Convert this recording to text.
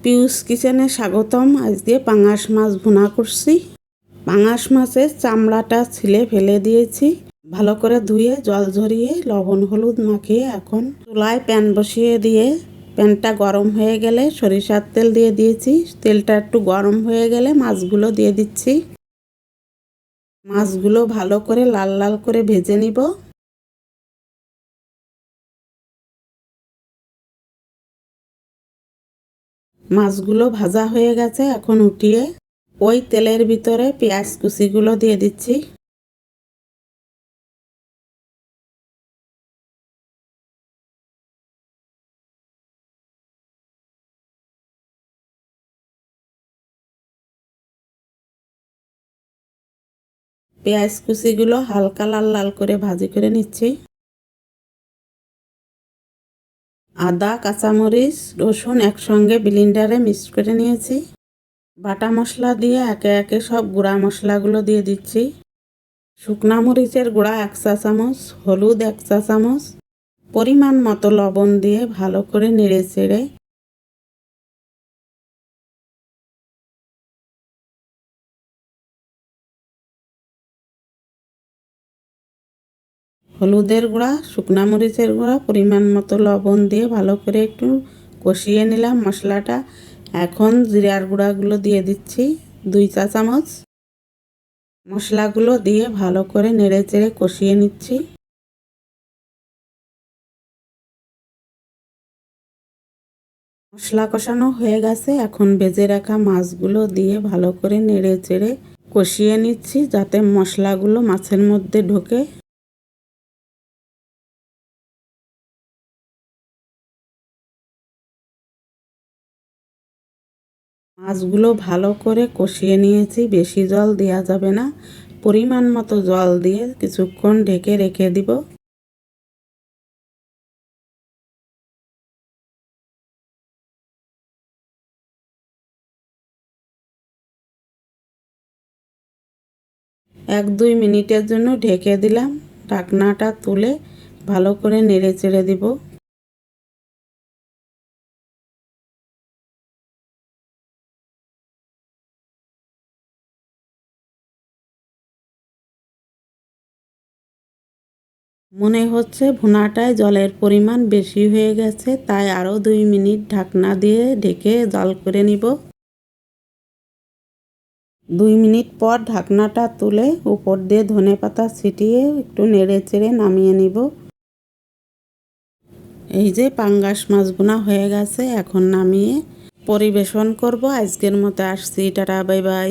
পিউস কিচেনে স্বাগতম। আজকে পাঙাশ মাছ ভুনা করছি। পাঙাশ মাছের চামড়াটা ছিলে ফেলে দিয়েছি। ভালো করে ধুয়ে জল ঝরিয়ে লবণ হলুদ মাখিয়ে এখন চুলায় প্যান বসিয়ে দিয়ে প্যানটা গরম হয়ে গেলে সরিষার তেল দিয়ে দিয়েছি। তেলটা একটু গরম হয়ে গেলে মাছগুলো দিয়ে দিচ্ছি। মাছগুলো ভালো করে লাল লাল করে ভেজে নিব। মাছগুলো ভাজা হয়ে গেছে, এখন উঠিয়ে ওই তেলের ভিতরে পেঁয়াজ কুচিগুলো দিয়ে দিচ্ছি। পেঁয়াজ কুচিগুলো হালকা লাল লাল করে ভাজি করে নিচ্ছি। আদা কাঁচামরিচ রসুন একসঙ্গে ব্লেন্ডারে মিক্স করে নিয়েছি। বাটা মশলা দিয়ে একে একে সব গুঁড়া মশলাগুলো দিয়ে দিচ্ছি। শুকনা মরিচের গুঁড়া 1 চা চামচ, হলুদ 1 চা চামচ, পরিমাণ মতো লবণ দিয়ে ভালো করে নেড়ে চেড়ে হলুদের গুঁড়া শুকনা মরিচের গুঁড়া পরিমাণ মতো লবণ দিয়ে ভালো করে একটু কষিয়ে নিলাম মশলাটা। এখন জিরার গুঁড়াগুলো দিয়ে দিচ্ছি 2 চা চামচ। মশলাগুলো দিয়ে ভালো করে নেড়ে চেড়ে কষিয়ে নিচ্ছি। মশলা কষানো হয়ে গেছে, এখন ভেজে রাখা মাছগুলো দিয়ে ভালো করে নেড়ে চেড়ে কষিয়ে নিচ্ছি যাতে মশলাগুলো মাছের মধ্যে ঢোকে। মাছগুলো ভালো করে কষিয়ে নিয়েছি, বেশি জল দেওয়া যাবে না, পরিমাণ মতো জল দিয়ে কিছুক্ষণ ঢেকে রেখে দিব। এক দুই মিনিটের জন্য ঢেকে দিলাম। ঢাকনাটা তুলে ভালো করে নেড়ে চেড়ে দিব। মনে হচ্ছে ভুনাটায় জলের পরিমাণ বেশি হয়ে গেছে, তাই আরও 2 মিনিট ঢাকনা দিয়ে ঢেকে জাল করে নিব। 2 মিনিট পর ঢাকনাটা তুলে উপর দিয়ে ধনেপাতা ছিটিয়ে একটু নেড়ে চেড়ে নামিয়ে নিব। এই যে পাঙ্গাস মাছ ভুনা হয়ে গেছে, এখন নামিয়ে পরিবেশন করব। আজকের মতো আসছি, টাটা বাই বাই।